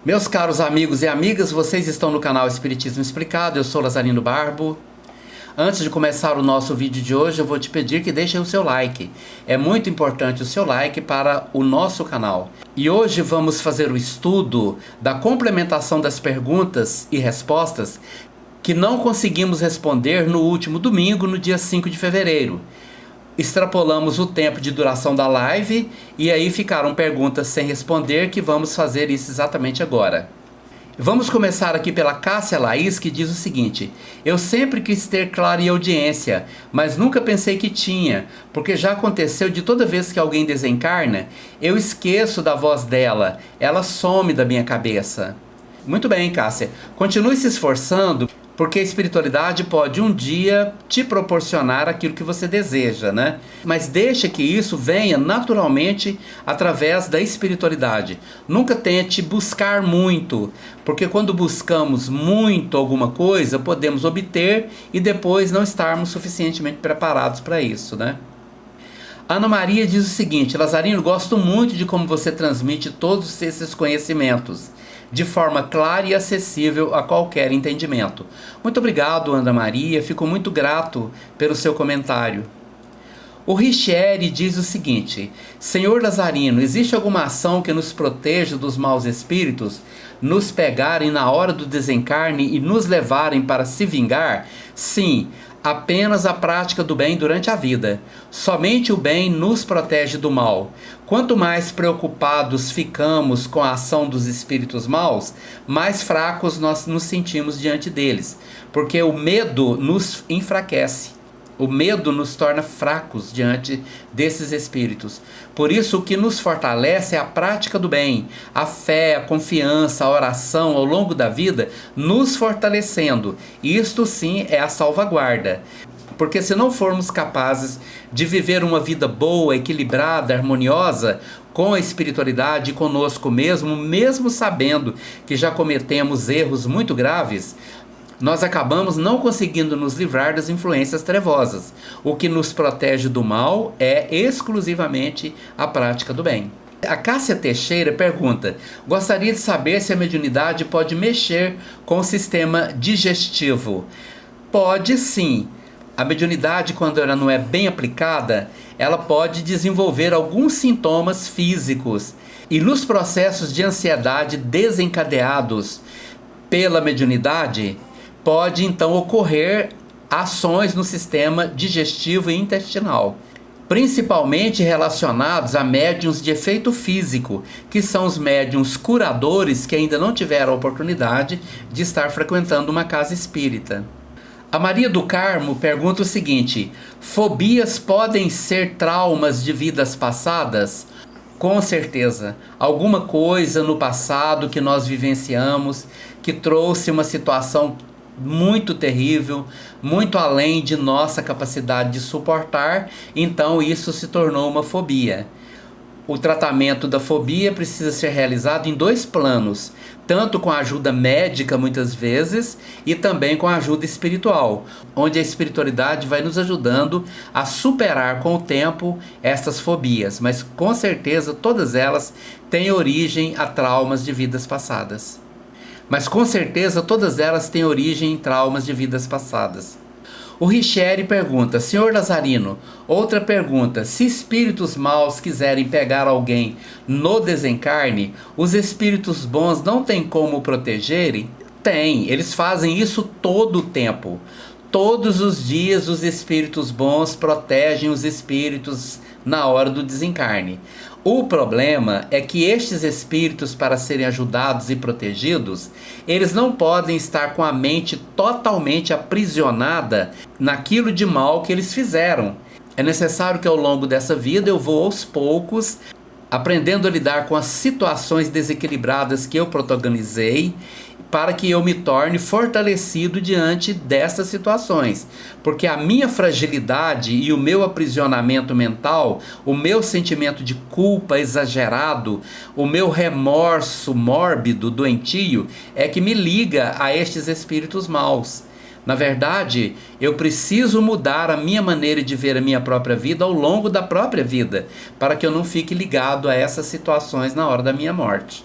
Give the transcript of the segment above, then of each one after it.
Meus caros amigos e amigas, vocês estão no canal Espiritismo Explicado, eu sou Lazarino Barbo. Antes de começar o nosso vídeo de hoje, eu vou te pedir que deixem o seu like. É muito importante o seu like para o nosso canal. E hoje vamos fazer o estudo da complementação das perguntas e respostas que não conseguimos responder no último domingo, no dia 5 de fevereiro. Extrapolamos o tempo de duração da live e aí ficaram perguntas sem responder, que vamos fazer isso exatamente agora. Vamos começar aqui pela Cássia Laís, que diz o seguinte: eu sempre quis ter clareaudiência, mas nunca pensei que tinha, porque já aconteceu de toda vez que alguém desencarna, eu esqueço da voz dela, ela some da minha cabeça. Muito bem, Cássia, continue se esforçando, porque a espiritualidade pode um dia te proporcionar aquilo que você deseja, né? Mas deixa que isso venha naturalmente através da espiritualidade. Nunca tente buscar muito, porque quando buscamos muito alguma coisa, podemos obter e depois não estarmos suficientemente preparados para isso, né? Ana Maria diz o seguinte: Lazarino, gosto muito de como você transmite todos esses conhecimentos de forma clara e acessível a qualquer entendimento. Muito obrigado, Ana Maria, fico muito grato pelo seu comentário. O Richieri diz o seguinte: Senhor Lazarino, existe alguma ação que nos proteja dos maus espíritos, nos pegarem na hora do desencarne e nos levarem para se vingar? Sim, apenas a prática do bem durante a vida. Somente o bem nos protege do mal. Quanto mais preocupados ficamos com a ação dos espíritos maus, mais fracos nós nos sentimos diante deles, porque o medo nos enfraquece. O medo nos torna fracos diante desses espíritos. Por isso, o que nos fortalece é a prática do bem, a fé, a confiança, a oração ao longo da vida, nos fortalecendo. Isto sim é a salvaguarda. Porque se não formos capazes de viver uma vida boa, equilibrada, harmoniosa, com a espiritualidade e conosco mesmo, mesmo sabendo que já cometemos erros muito graves, nós acabamos não conseguindo nos livrar das influências trevosas. O que nos protege do mal é exclusivamente a prática do bem. A Cássia Teixeira pergunta: gostaria de saber se a mediunidade pode mexer com o sistema digestivo. Pode sim. A mediunidade, quando ela não é bem aplicada, ela pode desenvolver alguns sintomas físicos. E nos processos de ansiedade desencadeados pela mediunidade, pode então ocorrer ações no sistema digestivo e intestinal, principalmente relacionados a médiuns de efeito físico, que são os médiuns curadores que ainda não tiveram a oportunidade de estar frequentando uma casa espírita. A Maria do Carmo pergunta o seguinte: fobias podem ser traumas de vidas passadas? Com certeza, alguma coisa no passado que nós vivenciamos, que trouxe uma situação muito terrível, muito além de nossa capacidade de suportar, então isso se tornou uma fobia. O tratamento da fobia precisa ser realizado em dois planos, tanto com a ajuda médica muitas vezes e também com a ajuda espiritual, onde a espiritualidade vai nos ajudando a superar com o tempo essas fobias, mas com certeza todas elas têm origem a traumas de vidas passadas. Mas com certeza todas elas têm origem em traumas de vidas passadas. O Richieri pergunta: Senhor Lazarino, outra pergunta: se espíritos maus quiserem pegar alguém no desencarne, os espíritos bons não têm como protegerem? Tem, eles fazem isso todo o tempo. Todos os dias os espíritos bons protegem os espíritos na hora do desencarne. O problema é que estes espíritos, para serem ajudados e protegidos, eles não podem estar com a mente totalmente aprisionada naquilo de mal que eles fizeram. É necessário que ao longo dessa vida eu vou aos poucos aprendendo a lidar com as situações desequilibradas que eu protagonizei, para que eu me torne fortalecido diante dessas situações. Porque a minha fragilidade e o meu aprisionamento mental, o meu sentimento de culpa exagerado, o meu remorso mórbido, doentio, é que me liga a estes espíritos maus. Na verdade, eu preciso mudar a minha maneira de ver a minha própria vida ao longo da própria vida, para que eu não fique ligado a essas situações na hora da minha morte.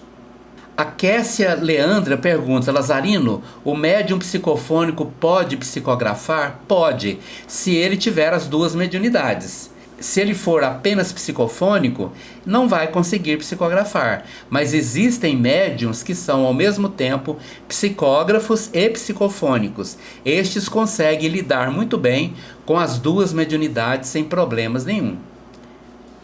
A Kessia Leandra pergunta: Lazarino, o médium psicofônico pode psicografar? Pode, se ele tiver as duas mediunidades. Se ele for apenas psicofônico, não vai conseguir psicografar. Mas existem médiums que são ao mesmo tempo psicógrafos e psicofônicos. Estes conseguem lidar muito bem com as duas mediunidades sem problemas nenhum.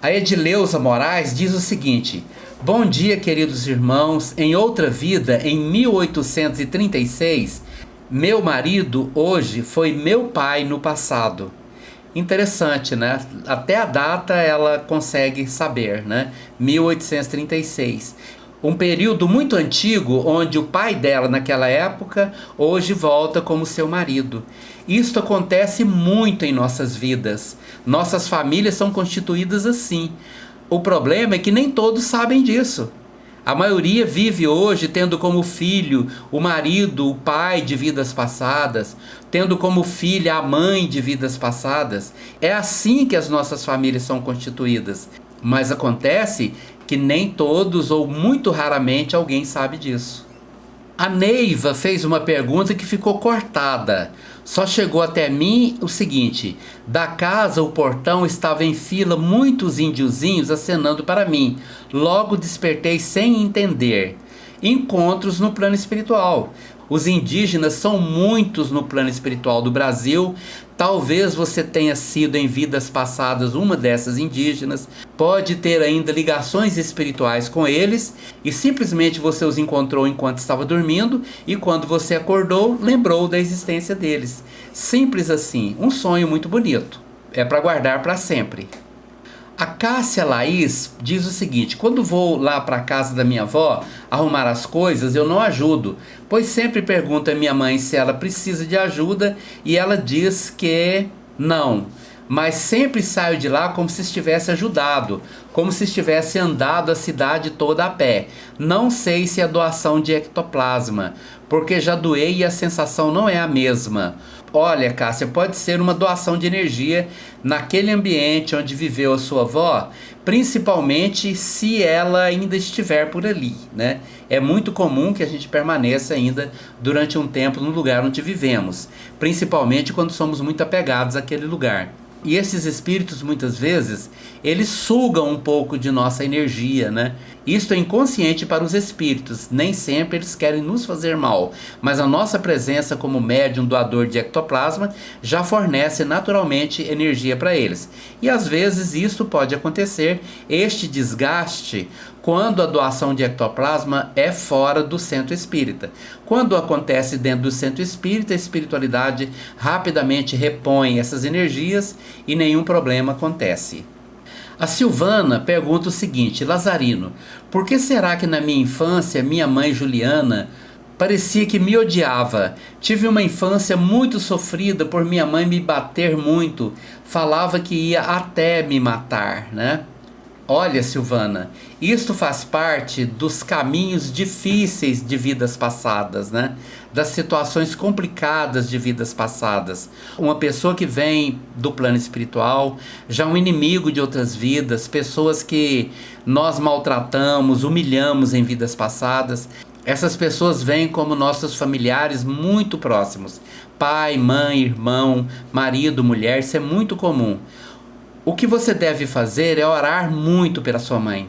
A Edileuza Moraes diz o seguinte: bom dia, queridos irmãos. Em outra vida, em 1836, meu marido hoje foi meu pai no passado. Interessante, né? Até a data ela consegue saber, né? 1836. Um período muito antigo, onde o pai dela naquela época, hoje volta como seu marido. Isto acontece muito em nossas vidas. Nossas famílias são constituídas assim. O problema é que nem todos sabem disso. A maioria vive hoje tendo como filho o marido, o pai de vidas passadas, tendo como filha a mãe de vidas passadas. É assim que as nossas famílias são constituídas. Mas acontece que nem todos ou muito raramente alguém sabe disso. A Neiva fez uma pergunta que ficou cortada. Só chegou até mim o seguinte: da casa o portão estava em fila, muitos índiozinhos acenando para mim. Logo despertei sem entender. Encontros no plano espiritual. Os indígenas são muitos no plano espiritual do Brasil. Talvez você tenha sido em vidas passadas uma dessas indígenas. Pode ter ainda ligações espirituais com eles e simplesmente você os encontrou enquanto estava dormindo e quando você acordou, lembrou da existência deles. Simples assim, um sonho muito bonito. É para guardar para sempre. A Cássia Laís diz o seguinte: quando vou lá para a casa da minha avó arrumar as coisas, eu não ajudo, pois sempre pergunto à minha mãe se ela precisa de ajuda e ela diz que não. Mas sempre saio de lá como se estivesse ajudado, como se estivesse andado a cidade toda a pé. Não sei se é doação de ectoplasma, porque já doei e a sensação não é a mesma. Olha, Cássia, pode ser uma doação de energia naquele ambiente onde viveu a sua avó, principalmente se ela ainda estiver por ali, né? É muito comum que a gente permaneça ainda durante um tempo no lugar onde vivemos, principalmente quando somos muito apegados àquele lugar. E esses espíritos, muitas vezes, eles sugam um pouco de nossa energia, né? Isto é inconsciente para os espíritos, nem sempre eles querem nos fazer mal, mas a nossa presença como médium doador de ectoplasma já fornece naturalmente energia para eles. E às vezes isso pode acontecer, este desgaste, quando a doação de ectoplasma é fora do centro espírita. Quando acontece dentro do centro espírita, a espiritualidade rapidamente repõe essas energias e nenhum problema acontece. A Silvana pergunta o seguinte: Lazarino, por que será que na minha infância minha mãe Juliana parecia que me odiava? Tive uma infância muito sofrida por minha mãe me bater muito, falava que ia até me matar, né? Olha, Silvana, isto faz parte dos caminhos difíceis de vidas passadas, né? Das situações complicadas de vidas passadas. Uma pessoa que vem do plano espiritual, já um inimigo de outras vidas, pessoas que nós maltratamos, humilhamos em vidas passadas. Essas pessoas vêm como nossos familiares muito próximos. Pai, mãe, irmão, marido, mulher, isso é muito comum. O que você deve fazer é orar muito pela sua mãe.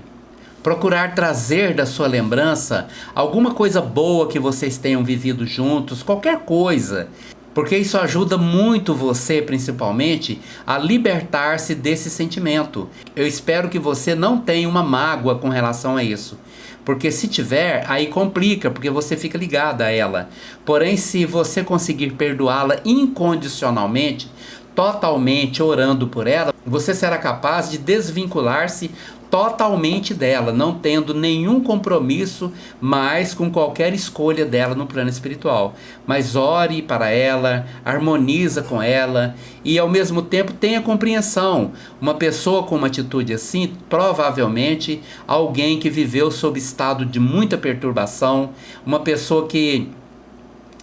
Procurar trazer da sua lembrança alguma coisa boa que vocês tenham vivido juntos, qualquer coisa. Porque isso ajuda muito você, principalmente, a libertar-se desse sentimento. Eu espero que você não tenha uma mágoa com relação a isso. Porque se tiver, aí complica, porque você fica ligado a ela. Porém, se você conseguir perdoá-la incondicionalmente, totalmente orando por ela, você será capaz de desvincular-se totalmente dela, não tendo nenhum compromisso mais com qualquer escolha dela no plano espiritual. Mas ore para ela, harmoniza com ela e ao mesmo tempo tenha compreensão. Uma pessoa com uma atitude assim, provavelmente alguém que viveu sob estado de muita perturbação, uma pessoa que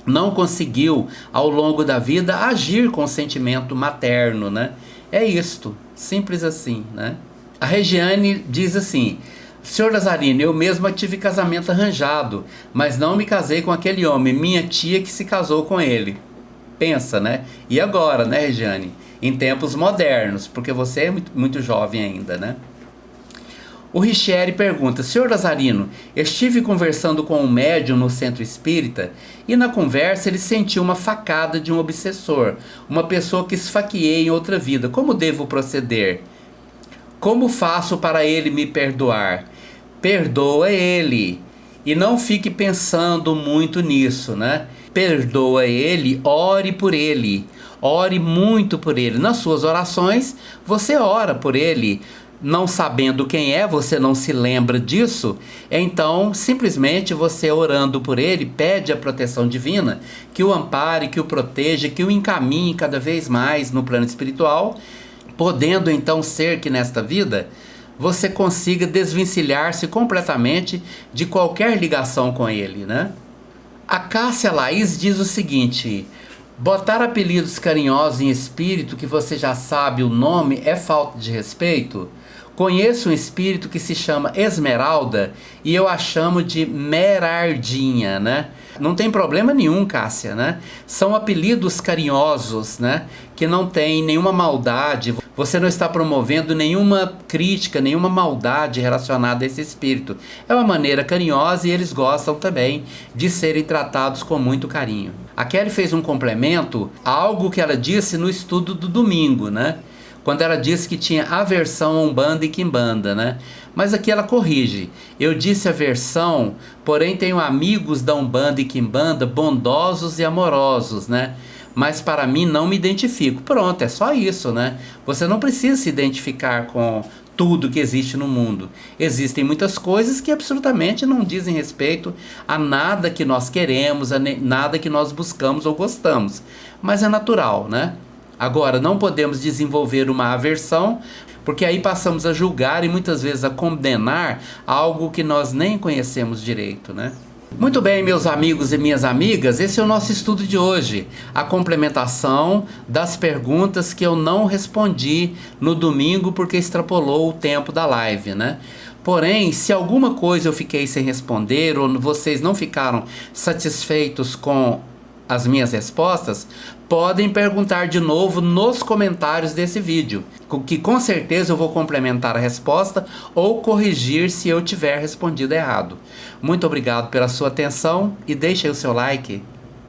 não conseguiu ao longo da vida agir com sentimento materno, né? É isto, simples assim, né? A Regiane diz assim: Senhor Lazarino, eu mesma tive casamento arranjado, mas não me casei com aquele homem, minha tia que se casou com ele. Pensa, né? E agora, né, Regiane? Em tempos modernos, porque você é muito jovem ainda, né? O Richieri pergunta: Senhor Lazarino, estive conversando com um médium no centro espírita e na conversa ele sentiu uma facada de um obsessor, uma pessoa que esfaqueei em outra vida. Como devo proceder? Como faço para ele me perdoar? Perdoa ele e não fique pensando muito nisso, né? Perdoa ele, ore por ele, ore muito por ele. Nas suas orações, você ora por ele. Não sabendo quem é, você não se lembra disso, então simplesmente você orando por ele, pede a proteção divina, que o ampare, que o proteja, que o encaminhe cada vez mais no plano espiritual, podendo então ser que nesta vida você consiga desvencilhar-se completamente de qualquer ligação com ele, né? A Cássia Laís diz o seguinte: botar apelidos carinhosos em espírito que você já sabe o nome é falta de respeito? Conheço um espírito que se chama Esmeralda e eu a chamo de Merardinha, né? Não tem problema nenhum, Cássia, né? São apelidos carinhosos, né? Que não tem nenhuma maldade. Você não está promovendo nenhuma crítica, nenhuma maldade relacionada a esse espírito. É uma maneira carinhosa e eles gostam também de serem tratados com muito carinho. A Kelly fez um complemento a algo que ela disse no estudo do domingo, né? Quando ela disse que tinha aversão a Umbanda e Quimbanda, né? Mas aqui ela corrige. Eu disse aversão, porém tenho amigos da Umbanda e Quimbanda bondosos e amorosos, né? Mas para mim não me identifico. Pronto, é só isso, né? Você não precisa se identificar com tudo que existe no mundo. Existem muitas coisas que absolutamente não dizem respeito a nada que nós queremos, a nada que nós buscamos ou gostamos. Mas é natural, né? Agora, não podemos desenvolver uma aversão, porque aí passamos a julgar e muitas vezes a condenar algo que nós nem conhecemos direito, né? Muito bem, meus amigos e minhas amigas, esse é o nosso estudo de hoje. A complementação das perguntas que eu não respondi no domingo porque extrapolou o tempo da live, né? Porém, se alguma coisa eu fiquei sem responder ou vocês não ficaram satisfeitos com as minhas respostas, podem perguntar de novo nos comentários desse vídeo, que com certeza eu vou complementar a resposta ou corrigir se eu tiver respondido errado. Muito obrigado pela sua atenção e deixe aí o seu like.